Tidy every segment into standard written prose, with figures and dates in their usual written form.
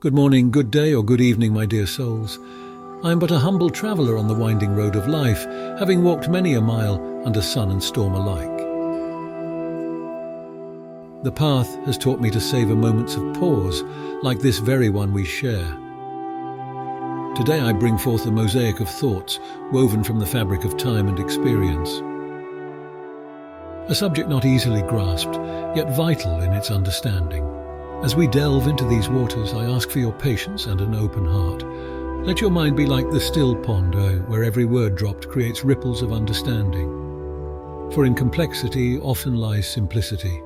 Good morning, good day, or good evening, my dear souls. I am but a humble traveller on the winding road of life, having walked many a mile under sun and storm alike. The path has taught me to savour moments of pause, like this very one we share. Today I bring forth a mosaic of thoughts woven from the fabric of time and experience. A subject not easily grasped, yet vital in its understanding. As we delve into these waters, I ask for your patience and an open heart. Let your mind be like the still pond, where every word dropped creates ripples of understanding. For in complexity often lies simplicity.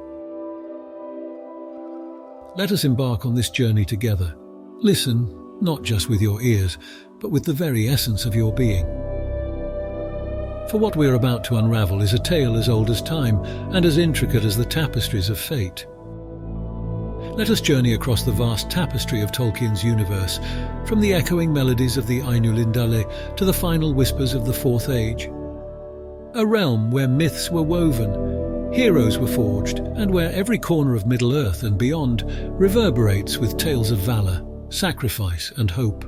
Let us embark on this journey together. Listen, not just with your ears, but with the very essence of your being. For what we are about to unravel is a tale as old as time and as intricate as the tapestries of fate. Let us journey across the vast tapestry of Tolkien's universe, from the echoing melodies of the Ainulindale to the final whispers of the Fourth Age. A realm where myths were woven, heroes were forged, and where every corner of Middle-earth and beyond reverberates with tales of valour, sacrifice and hope.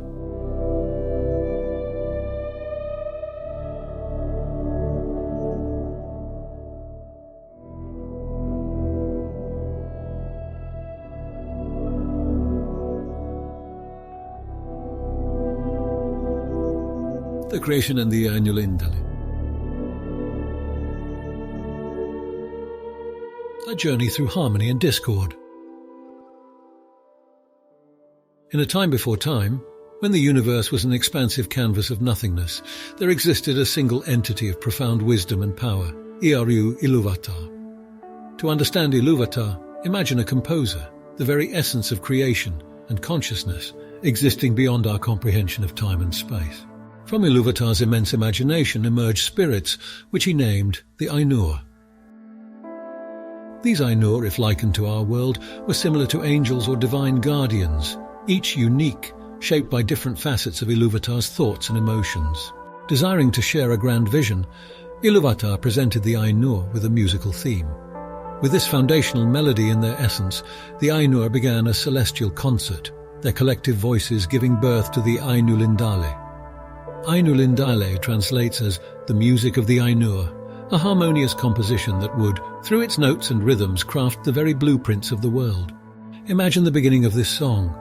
The creation and the Ainulindale. A journey through harmony and discord. In a time before time, when the universe was an expansive canvas of nothingness, there existed a single entity of profound wisdom and power, Iaru Ilúvatar. To understand Ilúvatar, imagine a composer, the very essence of creation and consciousness, existing beyond our comprehension of time and space. From Ilúvatar's immense imagination emerged spirits, which he named the Ainur. These Ainur, if likened to our world, were similar to angels or divine guardians, each unique, shaped by different facets of Ilúvatar's thoughts and emotions. Desiring to share a grand vision, Ilúvatar presented the Ainur with a musical theme. With this foundational melody in their essence, the Ainur began a celestial concert, their collective voices giving birth to the Ainulindale. Ainulindale translates as the music of the Ainur, a harmonious composition that would, through its notes and rhythms, craft the very blueprints of the world. Imagine the beginning of this song,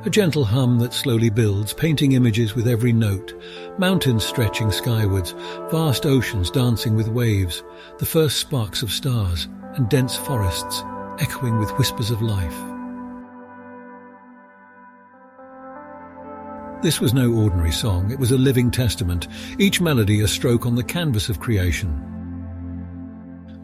a gentle hum that slowly builds, painting images with every note, mountains stretching skywards, vast oceans dancing with waves, the first sparks of stars, and dense forests echoing with whispers of life. This was no ordinary song, it was a living testament, each melody a stroke on the canvas of creation.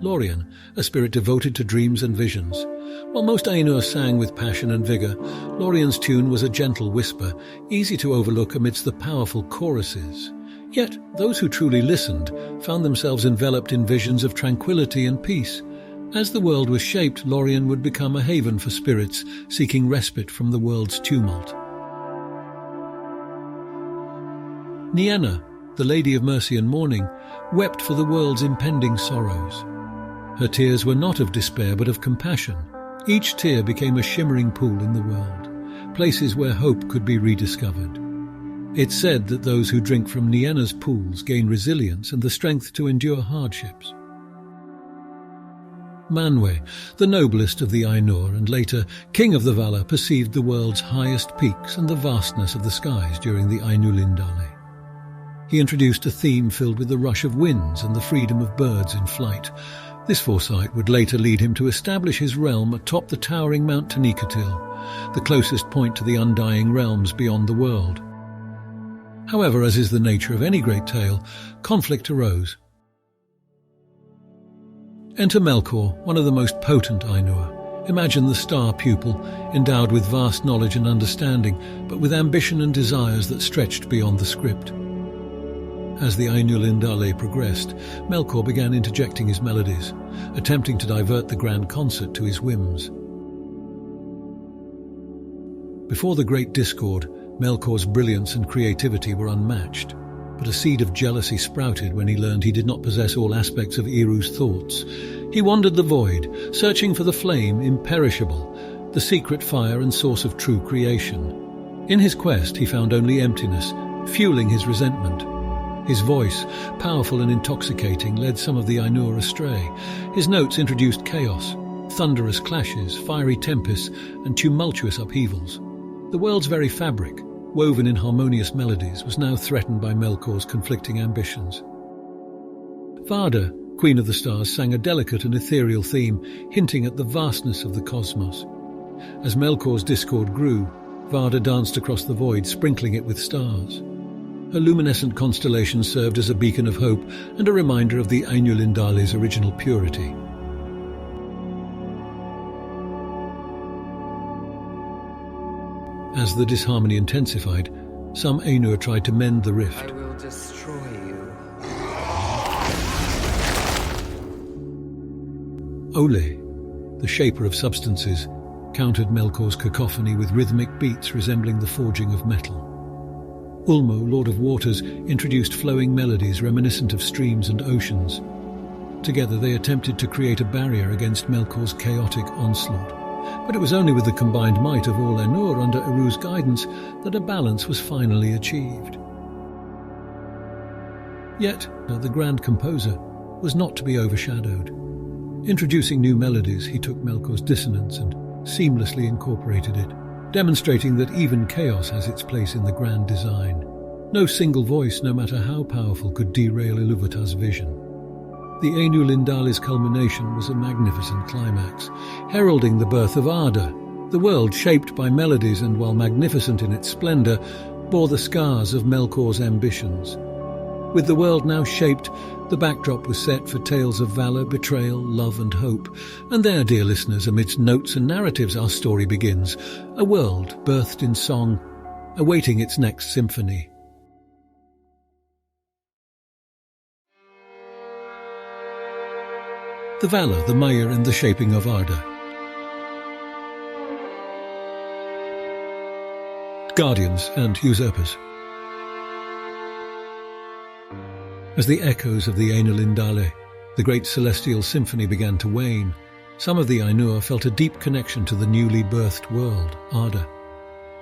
Lórien, a spirit devoted to dreams and visions. While most Ainur sang with passion and vigour, Lórien's tune was a gentle whisper, easy to overlook amidst the powerful choruses. Yet those who truly listened found themselves enveloped in visions of tranquility and peace. As the world was shaped, Lórien would become a haven for spirits seeking respite from the world's tumult. Nienna, the Lady of Mercy and Mourning, wept for the world's impending sorrows. Her tears were not of despair but of compassion. Each tear became a shimmering pool in the world, places where hope could be rediscovered. It's said that those who drink from Nienna's pools gain resilience and the strength to endure hardships. Manwë, the noblest of the Ainur and later king of the Valar, perceived the world's highest peaks and the vastness of the skies during the Ainulindale. He introduced a theme filled with the rush of winds and the freedom of birds in flight. This foresight would later lead him to establish his realm atop the towering Mount Taniqatil, the closest point to the undying realms beyond the world. However, as is the nature of any great tale, conflict arose. Enter Melkor, one of the most potent Ainur. Imagine the star pupil, endowed with vast knowledge and understanding, but with ambition and desires that stretched beyond the script. As the Ainulindale progressed, Melkor began interjecting his melodies, attempting to divert the grand concert to his whims. Before the Great Discord, Melkor's brilliance and creativity were unmatched, but a seed of jealousy sprouted when he learned he did not possess all aspects of Iru's thoughts. He wandered the void, searching for the flame imperishable, the secret fire and source of true creation. In his quest, he found only emptiness, fueling his resentment. His voice, powerful and intoxicating, led some of the Ainur astray. His notes introduced chaos, thunderous clashes, fiery tempests, and tumultuous upheavals. The world's very fabric, woven in harmonious melodies, was now threatened by Melkor's conflicting ambitions. Varda, Queen of the Stars, sang a delicate and ethereal theme, hinting at the vastness of the cosmos. As Melkor's discord grew, Varda danced across the void, sprinkling it with stars. Her luminescent constellation served as a beacon of hope and a reminder of the Ainulindale's original purity. As the disharmony intensified, some Ainur tried to mend the rift. I will destroy you. Ole, the shaper of substances, countered Melkor's cacophony with rhythmic beats resembling the forging of metal. Ulmo, Lord of Waters, introduced flowing melodies reminiscent of streams and oceans. Together they attempted to create a barrier against Melkor's chaotic onslaught. But it was only with the combined might of all Ainur under Eru's guidance that a balance was finally achieved. Yet, the grand composer was not to be overshadowed. Introducing new melodies, he took Melkor's dissonance and seamlessly incorporated it, demonstrating that even chaos has its place in the grand design. No single voice, no matter how powerful, could derail Ilúvatar's vision. The Ainulindale's culmination was a magnificent climax, heralding the birth of Arda. The world, shaped by melodies and while magnificent in its splendor, bore the scars of Melkor's ambitions. With the world now shaped, the backdrop was set for tales of valor, betrayal, love and hope. And there, dear listeners, amidst notes and narratives, our story begins. A world birthed in song, awaiting its next symphony. The valor, the mire and the shaping of Arda. Guardians and usurpers. As the echoes of the Ainulindale, the great celestial symphony, began to wane, some of the Ainur felt a deep connection to the newly birthed world, Arda.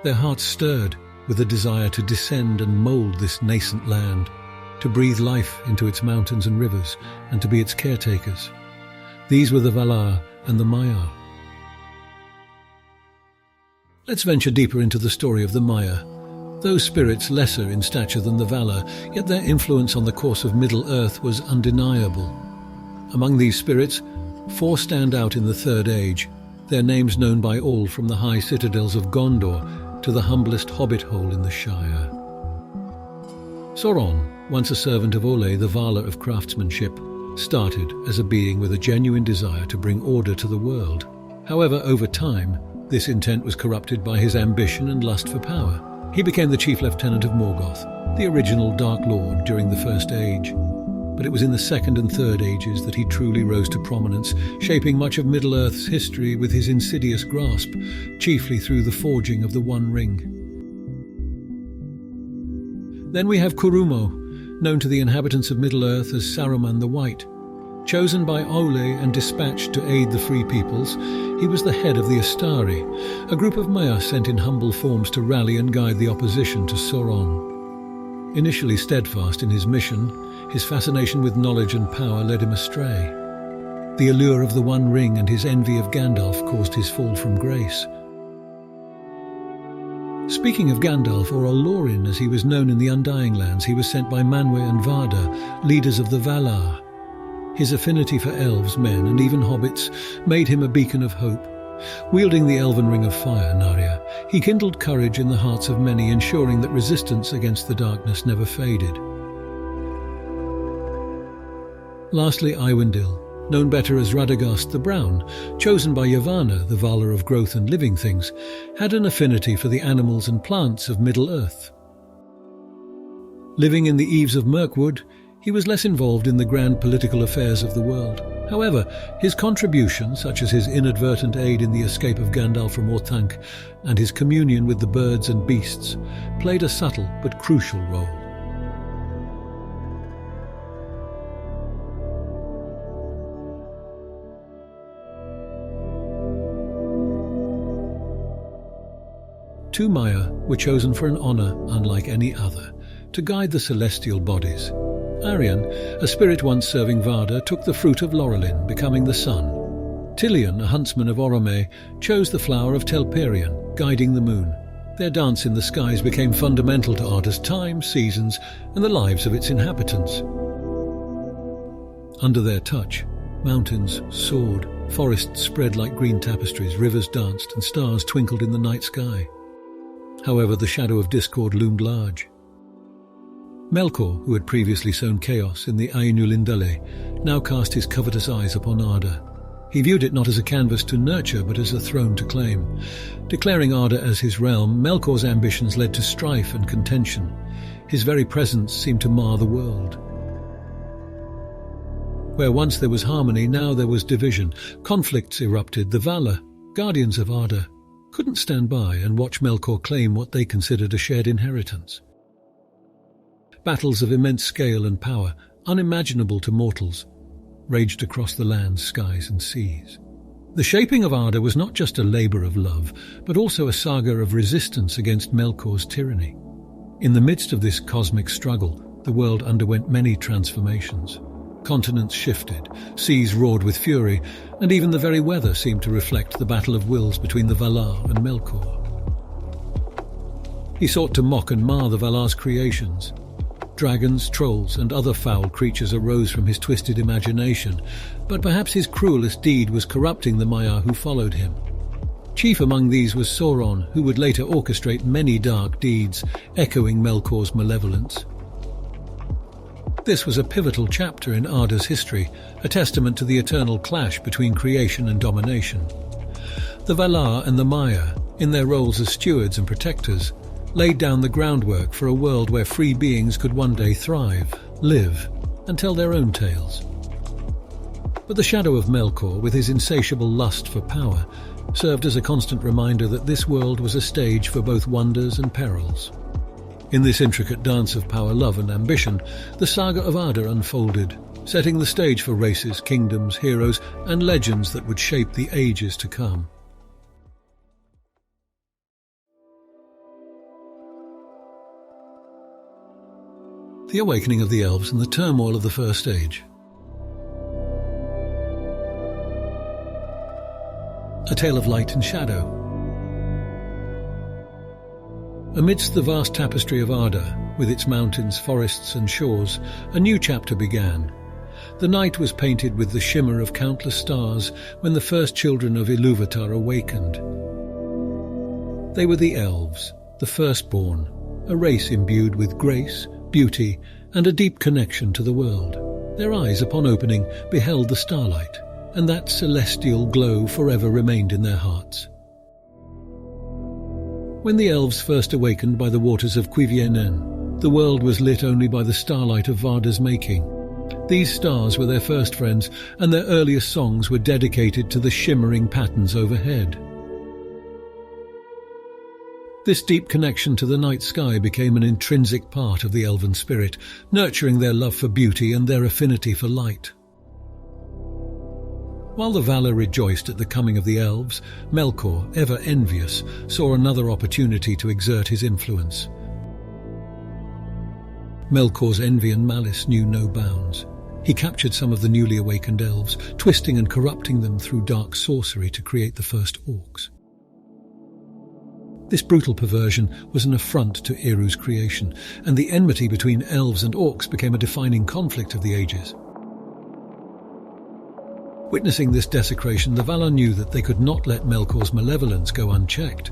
Their hearts stirred with a desire to descend and mould this nascent land, to breathe life into its mountains and rivers, and to be its caretakers. These were the Valar and the Maiar. Let's venture deeper into the story of the Maiar. Those spirits lesser in stature than the Valar, yet their influence on the course of Middle-earth was undeniable. Among these spirits, 4 stand out in the Third Age, their names known by all from the high citadels of Gondor to the humblest hobbit hole in the Shire. Sauron, once a servant of Ole, the Vala of craftsmanship, started as a being with a genuine desire to bring order to the world. However, over time, this intent was corrupted by his ambition and lust for power. He became the chief lieutenant of Morgoth, the original Dark Lord during the First Age. But it was in the Second and Third Ages that he truly rose to prominence, shaping much of Middle-earth's history with his insidious grasp, chiefly through the forging of the One Ring. Then we have Curumo, known to the inhabitants of Middle-earth as Saruman the White. Chosen by Ole and dispatched to aid the Free Peoples, he was the head of the Astari, a group of Maiar sent in humble forms to rally and guide the opposition to Sauron. Initially steadfast in his mission, his fascination with knowledge and power led him astray. The allure of the One Ring and his envy of Gandalf caused his fall from grace. Speaking of Gandalf, or Olorin as he was known in the Undying Lands, he was sent by Manwë and Varda, leaders of the Valar. His affinity for elves, men, and even hobbits made him a beacon of hope. Wielding the elven ring of fire, Narya, he kindled courage in the hearts of many, ensuring that resistance against the darkness never faded. Lastly, Iwendil, known better as Radagast the Brown, chosen by Yavanna, the Valar of growth and living things, had an affinity for the animals and plants of Middle-earth. Living in the eaves of Mirkwood, he was less involved in the grand political affairs of the world. However, his contribution, such as his inadvertent aid in the escape of Gandalf from Orthanc and his communion with the birds and beasts, played a subtle but crucial role. 2 Maya were chosen for an honor unlike any other, to guide the celestial bodies. Arian, a spirit once serving Varda, took the fruit of Laurelin, becoming the sun. Tilion, a huntsman of Orome, chose the flower of Telperion, guiding the moon. Their dance in the skies became fundamental to Arda's time, seasons, and the lives of its inhabitants. Under their touch, mountains soared, forests spread like green tapestries, rivers danced, and stars twinkled in the night sky. However, the shadow of discord loomed large. Melkor, who had previously sown chaos in the Ainulindale, now cast his covetous eyes upon Arda. He viewed it not as a canvas to nurture, but as a throne to claim. Declaring Arda as his realm, Melkor's ambitions led to strife and contention. His very presence seemed to mar the world. Where once there was harmony, now there was division. Conflicts erupted. The Valar, guardians of Arda, couldn't stand by and watch Melkor claim what they considered a shared inheritance. Battles of immense scale and power, unimaginable to mortals, raged across the lands, skies and seas. The shaping of Arda was not just a labour of love, but also a saga of resistance against Melkor's tyranny. In the midst of this cosmic struggle, the world underwent many transformations. Continents shifted, seas roared with fury, and even the very weather seemed to reflect the battle of wills between the Valar and Melkor. He sought to mock and mar the Valar's creations. Dragons, trolls, and other foul creatures arose from his twisted imagination, but perhaps his cruelest deed was corrupting the Maiar who followed him. Chief among these was Sauron, who would later orchestrate many dark deeds, echoing Melkor's malevolence. This was a pivotal chapter in Arda's history, a testament to the eternal clash between creation and domination. The Valar and the Maiar, in their roles as stewards and protectors, laid down the groundwork for a world where free beings could one day thrive, live, and tell their own tales. But the shadow of Melkor, with his insatiable lust for power, served as a constant reminder that this world was a stage for both wonders and perils. In this intricate dance of power, love, and ambition, the saga of Arda unfolded, setting the stage for races, kingdoms, heroes, and legends that would shape the ages to come. The awakening of the Elves and the turmoil of the First Age. A tale of light and shadow. Amidst the vast tapestry of Arda, with its mountains, forests and shores, a new chapter began. The night was painted with the shimmer of countless stars when the first children of Ilúvatar awakened. They were the Elves, the firstborn, a race imbued with grace, beauty, and a deep connection to the world. Their eyes, upon opening, beheld the starlight, and that celestial glow forever remained in their hearts. When the Elves first awakened by the waters of Cuiviénen, the world was lit only by the starlight of Varda's making. These stars were their first friends, and their earliest songs were dedicated to the shimmering patterns overhead. This deep connection to the night sky became an intrinsic part of the elven spirit, nurturing their love for beauty and their affinity for light. While the Valar rejoiced at the coming of the Elves, Melkor, ever envious, saw another opportunity to exert his influence. Melkor's envy and malice knew no bounds. He captured some of the newly awakened Elves, twisting and corrupting them through dark sorcery to create the first orcs. This brutal perversion was an affront to Eru's creation, and the enmity between elves and orcs became a defining conflict of the ages. Witnessing this desecration, the Valar knew that they could not let Melkor's malevolence go unchecked.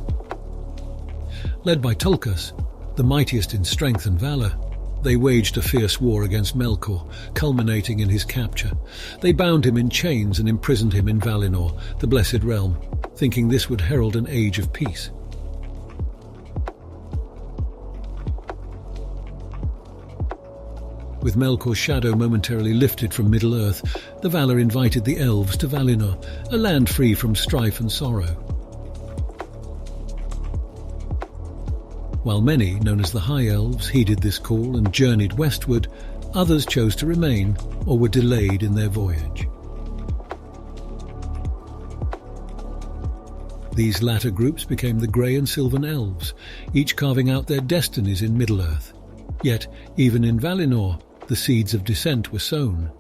Led by Tulkas, the mightiest in strength and valor, they waged a fierce war against Melkor, culminating in his capture. They bound him in chains and imprisoned him in Valinor, the Blessed Realm, thinking this would herald an age of peace. With Melkor's shadow momentarily lifted from Middle-earth, the Valar invited the Elves to Valinor, a land free from strife and sorrow. While many, known as the High Elves, heeded this call and journeyed westward, others chose to remain or were delayed in their voyage. These latter groups became the Grey and Sylvan Elves, each carving out their destinies in Middle-earth. Yet, even in Valinor, the seeds of dissent were sown.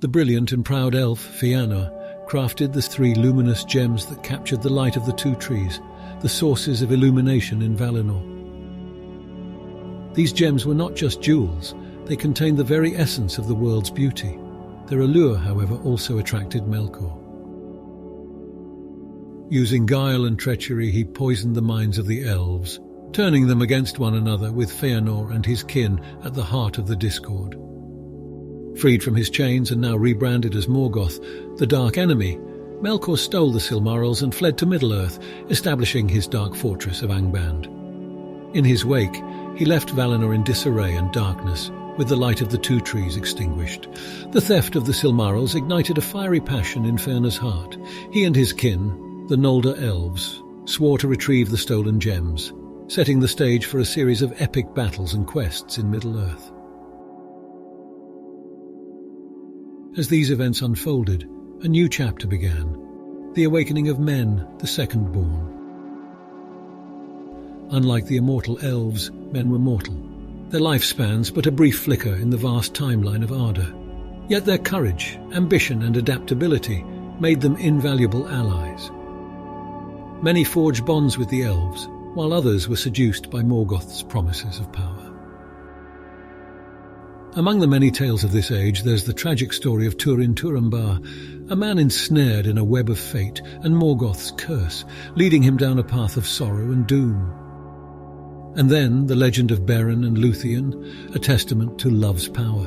The brilliant and proud elf, Fëanor, crafted the 3 luminous gems that captured the light of the 2 trees, the sources of illumination in Valinor. These gems were not just jewels, they contained the very essence of the world's beauty. Their allure, however, also attracted Melkor. Using guile and treachery, he poisoned the minds of the elves, turning them against one another, with Fëanor and his kin at the heart of the discord. Freed from his chains and now rebranded as Morgoth, the Dark Enemy, Melkor stole the Silmarils and fled to Middle-earth, establishing his dark fortress of Angband. In his wake, he left Valinor in disarray and darkness, with the light of the 2 trees extinguished. The theft of the Silmarils ignited a fiery passion in Fëanor's heart. He and his kin, the Noldor Elves, swore to retrieve the stolen gems, setting the stage for a series of epic battles and quests in Middle-earth. As these events unfolded, a new chapter began, the awakening of men, the second-born. Unlike the immortal elves, men were mortal, their lifespans but a brief flicker in the vast timeline of Arda. Yet their courage, ambition and adaptability made them invaluable allies. Many forged bonds with the elves, while others were seduced by Morgoth's promises of power. Among the many tales of this age, there's the tragic story of Turin Turambar, a man ensnared in a web of fate and Morgoth's curse, leading him down a path of sorrow and doom. And then the legend of Beren and Luthien, a testament to love's power.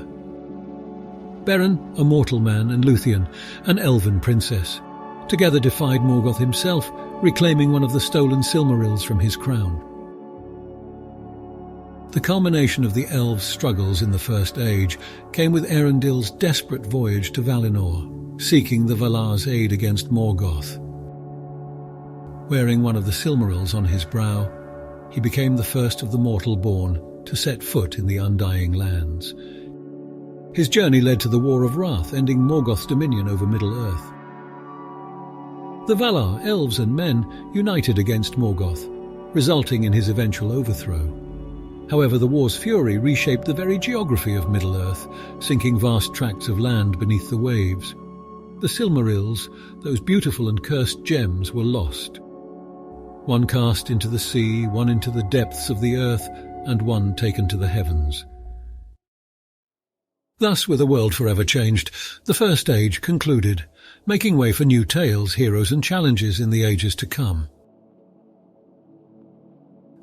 Beren, a mortal man, and Luthien, an elven princess, together defied Morgoth himself, reclaiming one of the stolen Silmarils from his crown. The culmination of the elves' struggles in the First Age came with Erendil's desperate voyage to Valinor, seeking the Valar's aid against Morgoth. Wearing one of the Silmarils on his brow, he became the first of the mortal born to set foot in the Undying Lands. His journey led to the War of Wrath, ending Morgoth's dominion over Middle-earth. The Valar, elves and men, united against Morgoth, resulting in his eventual overthrow. However, the war's fury reshaped the very geography of Middle-earth, sinking vast tracts of land beneath the waves. The Silmarils, those beautiful and cursed gems, were lost. One cast into the sea, one into the depths of the earth, and one taken to the heavens. Thus, with a world forever changed, the First Age concluded, making way for new tales, heroes and challenges in the ages to come.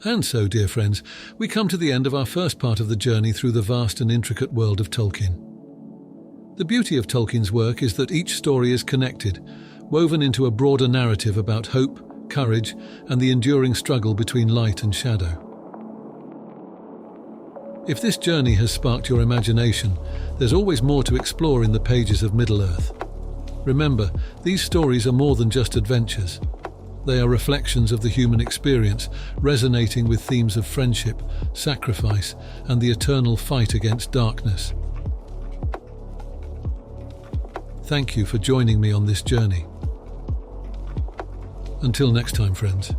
And so, dear friends, we come to the end of our first part of the journey through the vast and intricate world of Tolkien. The beauty of Tolkien's work is that each story is connected, woven into a broader narrative about hope, courage, and the enduring struggle between light and shadow. If this journey has sparked your imagination, there's always more to explore in the pages of Middle-earth. Remember, these stories are more than just adventures. They are reflections of the human experience, resonating with themes of friendship, sacrifice, and the eternal fight against darkness. Thank you for joining me on this journey. Until next time, friends.